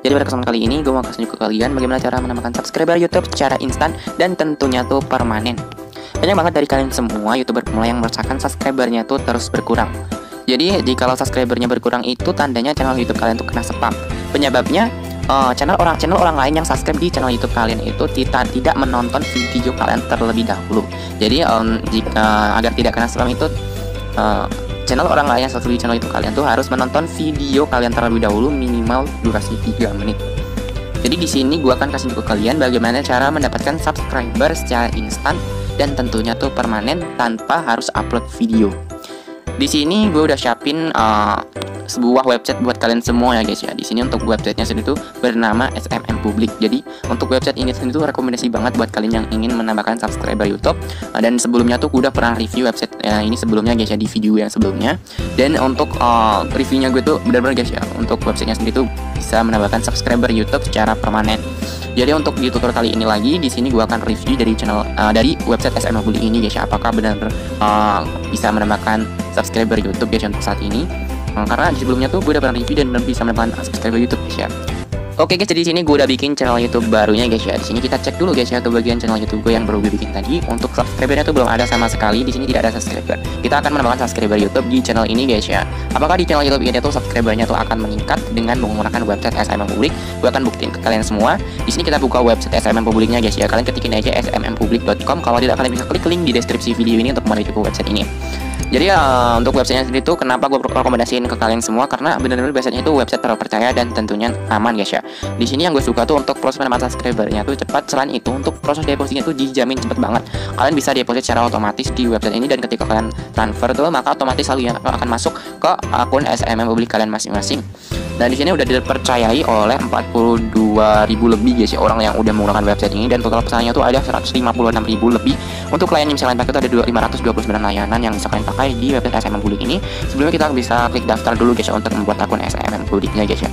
Jadi pada kesempatan kali ini gue mau kasih ke kalian bagaimana cara menambahkan subscriber YouTube secara instan dan tentunya tuh permanen. Banyak banget dari kalian semua YouTuber pemula yang merasakan subscribernya tuh terus berkurang. Jadi jika subscribernya berkurang itu tandanya channel YouTube kalian tuh kena spam. Penyebabnya channel orang lain yang subscribe di channel YouTube kalian itu tidak menonton video kalian terlebih dahulu. Jadi agar tidak kena spam itu channel orang lain yang subscribe di channel YouTube kalian tuh harus menonton video kalian terlebih dahulu minimal durasi 3 menit. Jadi di sini gua akan kasih ke kalian bagaimana cara mendapatkan subscriber secara instan dan tentunya tuh permanen tanpa harus upload video. Di sini gue udah siapin sebuah website buat kalian semua ya guys ya. Di sini untuk websitenya sendiri tuh bernama SMM Public. Jadi untuk website ini sendiri tuh rekomendasi banget buat kalian yang ingin menambahkan subscriber YouTube. Dan sebelumnya tuh gue udah pernah review website ini sebelumnya guys ya, di video yang sebelumnya. Dan untuk reviewnya gue tuh benar-benar guys ya, untuk websitenya sendiri tuh bisa menambahkan subscriber YouTube secara permanen. Jadi untuk di tutorial kali ini lagi, di sini gue akan review dari channel dari website SMM Public ini guys ya, apakah benar bisa menambahkan subscriber YouTube guys untuk saat ini. Karena di sebelumnya tuh gue udah pernah review dan bisa menambahkan subscriber YouTube guys ya. Oke guys, jadi di sini gue udah bikin channel YouTube barunya guys ya. Di sini kita cek dulu guys ya ke bagian channel YouTube gue yang baru gue bikin tadi. Untuk subscribernya tuh belum ada sama sekali. Di sini tidak ada subscriber. Kita akan menambahkan subscriber YouTube di channel ini guys ya. Apakah di channel YouTube ini tuh subscribernya tuh akan meningkat dengan menggunakan website SMM Public? Gue akan buktiin ke kalian semua. Di sini kita buka website SMM Publicnya guys ya. Kalian ketikin aja smmpublic.com. Kalau tidak, kalian bisa klik link di deskripsi video ini untuk menuju ke website ini. Jadi untuk websitenya sendiri tuh kenapa gue rekomendasiin ke kalian semua, karena benar-benar websitenya itu website terpercaya dan tentunya aman guys ya. Di sini yang gue suka tuh untuk proses penambahan subscribernya tuh cepat. Selain itu untuk proses depositnya tuh dijamin cepet banget. Kalian bisa deposit secara otomatis di website ini, dan ketika kalian transfer tuh maka otomatis saldo yang akan masuk ke akun SMM Public kalian masing-masing. Dan di sini udah dipercayai oleh 42.000 lebih guys ya orang yang udah menggunakan website ini, dan total pesannya tuh ada 156.000 lebih. Untuk klien yang bisa kalian pakai itu ada 529 layanan yang bisa kalian pakai di website SMM Public ini. Sebelumnya kita bisa klik daftar dulu guys ya untuk membuat akun SMM Publicnya guys ya.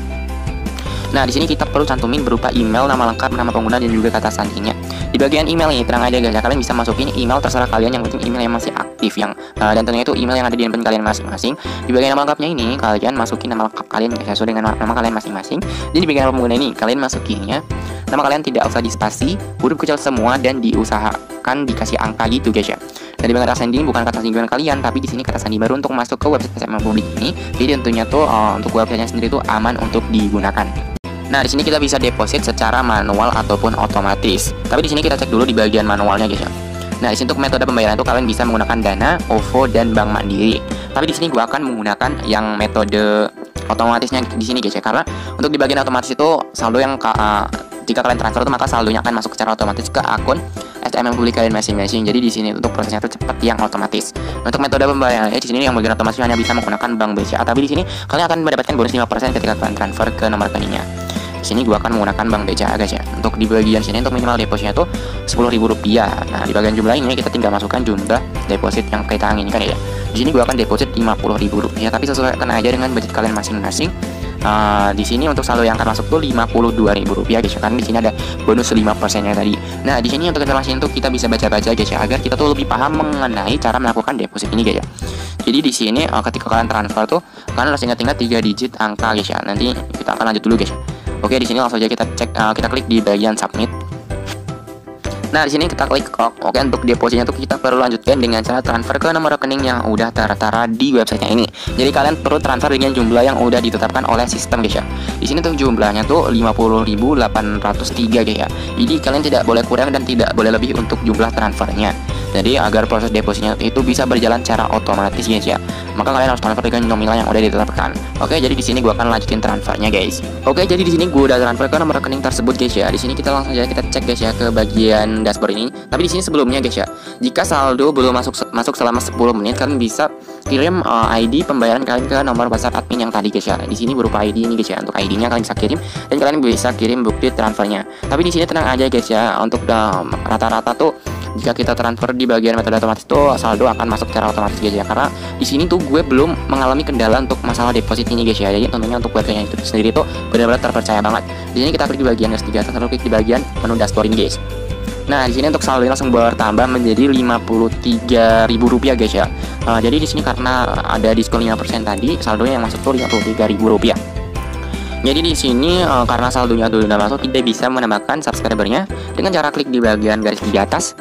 Nah, di sini kita perlu cantumin berupa email, nama lengkap, nama pengguna, dan juga kata sandinya. Di bagian email ini tenang aja guys ya, kalian bisa masukin email terserah kalian, yang penting email yang masih aktif dan tentunya itu email yang ada di handphone kalian masing-masing. Di bagian nama lengkapnya ini kalian masukin nama lengkap kalian guys ya, sesuai dengan nama kalian masing-masing. Jadi di bagian nama pengguna ini kalian masukinnya nama kalian tidak usah di spasi, huruf kecil semua, dan diusahakan dikasih angka gitu guys ya. Dari bagian kata sandi bukan kata sandi kalian, tapi di sini kata sandi baru untuk masuk ke website SMM Public ini. Jadi tentunya tuh untuk websitenya sendiri tuh aman untuk digunakan. Nah, di sini kita bisa deposit secara manual ataupun otomatis. Tapi di sini kita cek dulu di bagian manualnya guys ya. Nah, di sini untuk metode pembayaran itu kalian bisa menggunakan Dana, OVO, dan Bank Mandiri. Tapi di sini gua akan menggunakan yang metode otomatisnya di sini guys ya, karena untuk di bagian otomatis itu saldo yang jika kalian transfer itu maka saldonya akan masuk secara otomatis ke akun SMM Public kalian masing-masing. Jadi di sini untuk prosesnya itu cepat yang otomatis. Untuk metode pembayarannya di sini yang bagian otomatis hanya bisa menggunakan Bank BCA, tapi di sini kalian akan mendapatkan bonus 5% ketika kalian transfer ke nomor rekeningnya. Di sini gua akan menggunakan Bank BCA guys ya. Untuk di bagian sini untuk minimal depositnya tuh Rp10.000. Nah, di bagian jumlah ini kita tinggal masukkan jumlah deposit yang kita inginkan ya. Di sini gua akan deposit Rp50.000, tapi sesuaikan aja dengan budget kalian masing-masing. Di sini untuk saldo yang akan masuk tuh Rp52.000 guys ya, karena di sini ada bonus 5%-nya tadi. Nah, di sini untuk informasi itu kita bisa baca-baca guys ya, agar kita tuh lebih paham mengenai cara melakukan deposit ini guys ya. Jadi di sini ketika kalian transfer tuh kalian harus ingat-ingat 3 digit angka guys ya. Nanti kita akan lanjut dulu guys ya. Oke, di sini langsung aja kita cek, kita klik di bagian submit. Nah, di sini kita klik oke. Untuk depositnya tuh kita perlu lanjutkan dengan cara transfer ke nomor rekening yang udah tertera di websitenya ini. Jadi kalian perlu transfer dengan jumlah yang udah ditetapkan oleh sistem guys ya. Di sini tuh jumlahnya tuh 50.803 guys ya. Jadi kalian tidak boleh kurang dan tidak boleh lebih untuk jumlah transfernya. Jadi agar proses depositnya itu bisa berjalan secara otomatis guys ya, maka kalian harus transfer dengan nominal yang udah ditetapkan. Oke, jadi di sini gua akan lanjutin transfernya guys. Oke, jadi di sini gua udah transfer ke nomor rekening tersebut guys ya. Di sini kita langsung aja kita cek guys ya ke bagian dashboard ini. Tapi di sini sebelumnya guys ya, jika saldo belum masuk selama 10 menit, kalian bisa kirim ID pembayaran kalian ke nomor WhatsApp admin yang tadi guys ya. Di sini berupa ID ini guys ya. Untuk ID-nya kalian bisa kirim dan kalian bisa kirim bukti transfernya. Tapi di sini tenang aja guys ya, untuk rata-rata tuh jika kita transfer di bagian metode otomatis tuh saldo akan masuk secara otomatis guys ya, karena di sini tuh gue belum mengalami kendala untuk masalah deposit ini guys ya. Jadi tentunya untuk websitenya itu sendiri tuh benar-benar terpercaya banget. Di sini kita klik di bagian S3, lalu klik di bagian menu dashboard ini guys. Nah, di sini untuk saldo langsung bertambah menjadi Rp53.000 guys ya. Jadi di sini karena ada diskon 5% tadi, saldonya yang masuk tuh Rp53.000. Jadi di sini karena saldonya sudah masuk, kita bisa menambahkan subscribernya dengan cara klik di bagian garis di atas.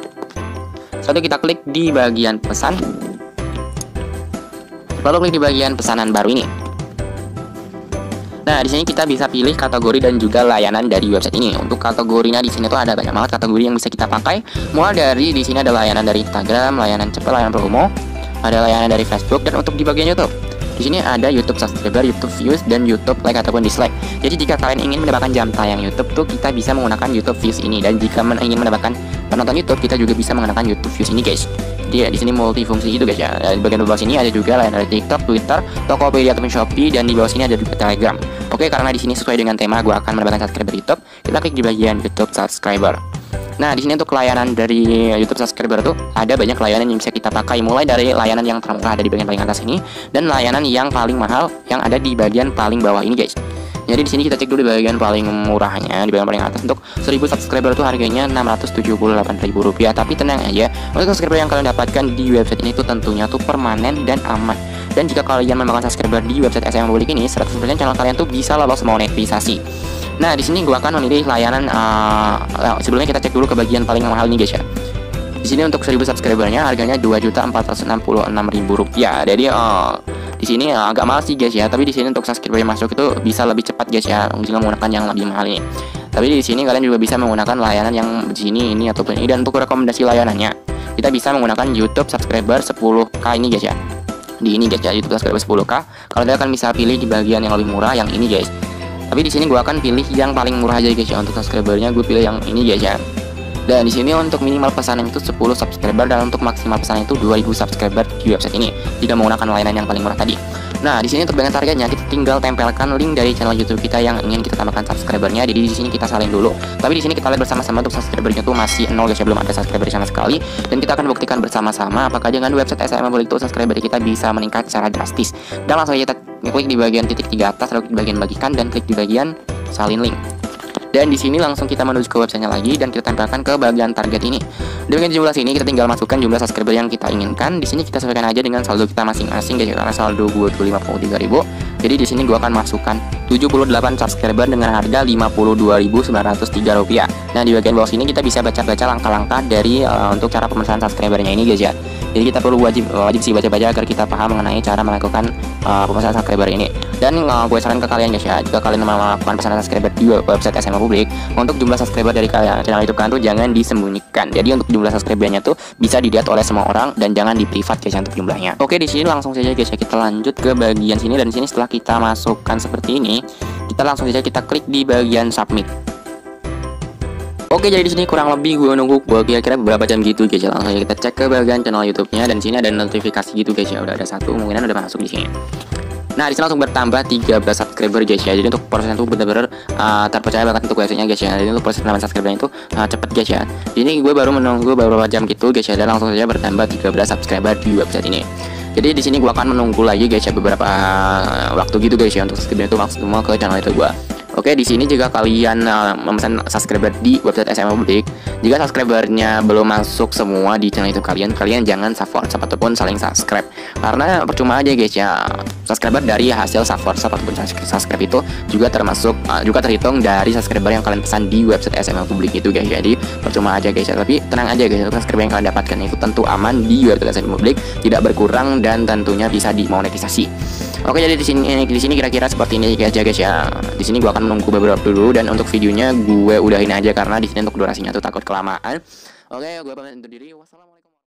Lalu kita klik di bagian pesan. Lalu klik di bagian pesanan baru ini. Nah, di sini kita bisa pilih kategori dan juga layanan dari website ini. Untuk kategorinya di sini tuh ada banyak banget kategori yang bisa kita pakai. Mulai dari di sini ada layanan dari Instagram, layanan cepat, layanan promo, ada layanan dari Facebook, dan untuk di bagian YouTube. Di sini ada YouTube subscriber, YouTube views, dan YouTube like ataupun dislike. Jadi jika kalian ingin mendapatkan jam tayang YouTube tuh kita bisa menggunakan YouTube views ini, dan jika ingin mendapatkan penonton YouTube kita juga bisa menggunakan YouTube views ini, guys. Jadi ya, di sini multifungsi gitu, guys ya. Di bagian bawah sini ada juga layanan dari TikTok, Twitter, Tokopedia ataupun Shopee, dan di bawah sini ada juga Telegram. Oke, karena di sini sesuai dengan tema gue akan mendapatkan subscriber YouTube, kita klik di bagian YouTube subscriber. Nah, di sini untuk layanan dari YouTube subscriber tuh ada banyak layanan yang bisa kita pakai, mulai dari layanan yang termurah ada di bagian paling atas ini dan layanan yang paling mahal yang ada di bagian paling bawah ini, guys. Jadi di sini kita cek dulu di bagian paling murahnya, di bagian paling atas. Untuk 1000 subscriber itu harganya Rp678.000. Tapi tenang aja, untuk subscriber yang kalian dapatkan di website ini tuh tentunya tuh permanen dan aman. Dan jika kalian memakan subscriber di website SM Public ini, 100% channel kalian tuh bisa lolos monetisasi. Nah, di sini gua akan memilih layanan sebelumnya kita cek dulu ke bagian paling mahal nih, guys ya. Di sini untuk 1000 subscribernya harganya Rp2.466.000. Jadi di sini agak mahal sih, guys ya. Tapi di sini untuk subscriber yang masuk itu bisa lebih cepat, guys ya, jika menggunakan yang lebih mahal ini. Tapi di sini kalian juga bisa menggunakan layanan yang di sini ini ataupun ini. Dan untuk rekomendasi layanannya, kita bisa menggunakan YouTube subscriber 10K ini, guys ya. Di ini, guys ya, YouTube subscriber 10K. Kalian akan bisa pilih di bagian yang lebih murah yang ini, guys. Tapi di sini gua akan pilih yang paling murah aja, guys ya. Untuk subscribernya gue pilih yang ini, guys ya. Dan di sini untuk minimal pesanan itu 10 subscriber dan untuk maksimal pesanan itu 2000 subscriber di website ini jika menggunakan layanan yang paling murah tadi. Nah, di sini untuk bagian targetnya kita tinggal tempelkan link dari channel YouTube kita yang ingin kita tambahkan subscribernya. Jadi di sini kita salin dulu. Tapi di sini kita lihat bersama-sama untuk subscribernya tuh masih 0, guys ya, belum ada subscriber sama sekali. Dan kita akan buktikan bersama-sama apakah dengan website SM Public itu subscriber kita bisa meningkat secara drastis. Dan langsung aja kita klik di bagian titik 3 atas, lalu di bagian bagikan dan klik di bagian salin link. Dan di sini langsung kita menuju ke websitenya lagi dan kita tempelkan ke bagian target ini. Di bagian jumlah sini kita tinggal masukkan jumlah subscriber yang kita inginkan. Di sini kita sesuaikan aja dengan saldo kita masing-masing, guys, karena saldo gue tuh 53.000. Jadi di sini gue akan masukkan 78 subscriber dengan harga Rp52.903. Nah, di bagian bawah sini kita bisa baca-baca langkah-langkah dari untuk cara pemesanan subscribernya ini, guys ya. Jadi kita perlu wajib sih baca-baca agar kita paham mengenai cara melakukan pemesanan subscriber ini. Dan gue saran ke kalian, guys ya, jika kalian melakukan pemesanan subscriber di website SM Public, untuk jumlah subscriber dari kalian channel YouTube kalian tuh jangan disembunyikan. Jadi untuk jumlah subscribernya tuh bisa dilihat oleh semua orang dan jangan di privat, guys, untuk jumlahnya. Oke, di sini langsung saja, guys ya, kita lanjut ke bagian sini. Dan di sini setelah kita masukkan seperti ini, kita langsung saja kita klik di bagian submit. Oke, jadi di sini kurang lebih gue nunggu kira-kira beberapa jam gitu, guys ya. Langsung aja kita cek ke bagian channel YouTube-nya dan sini ada notifikasi gitu, guys ya. Udah ada satu, kemungkinan udah masuk di sini. Nah, di sini langsung bertambah 13 subscriber, guys ya. Jadi untuk proses itu benar-benar terpercaya banget untuk websitenya, guys ya. Jadi untuk proses penambahan subscriber itu cepet, guys ya. Jadi gue baru menunggu beberapa jam gitu, guys ya, dan langsung saja bertambah 13 subscriber di website ini. Jadi di sini gue akan menunggu lagi, guys ya, beberapa waktu gitu, guys ya, untuk subscriber itu masuk semua ke channel itu gue. Oke, di sini jika kalian memesan subscriber di website SM Public, jika subscribernya belum masuk semua di channel YouTube kalian, kalian jangan WhatsApp ataupun saling subscribe. Karena percuma aja, guys ya. Subscriber dari hasil WhatsApp ataupun subscribe itu juga termasuk juga terhitung dari subscriber yang kalian pesan di website SM Public itu, guys. Jadi percuma aja, guys ya. Tapi tenang aja, guys, subscriber yang kalian dapatkan itu tentu aman di website SM Public, tidak berkurang dan tentunya bisa dimonetisasi. Oke, jadi di sini kira-kira seperti ini aja, guys ya. Di sini gua akan menunggu beberapa dulu dan untuk videonya gue udahin aja karena di sini untuk durasinya tuh takut kelamaan. Oke, gue pamit undur diri. Wassalamualaikum.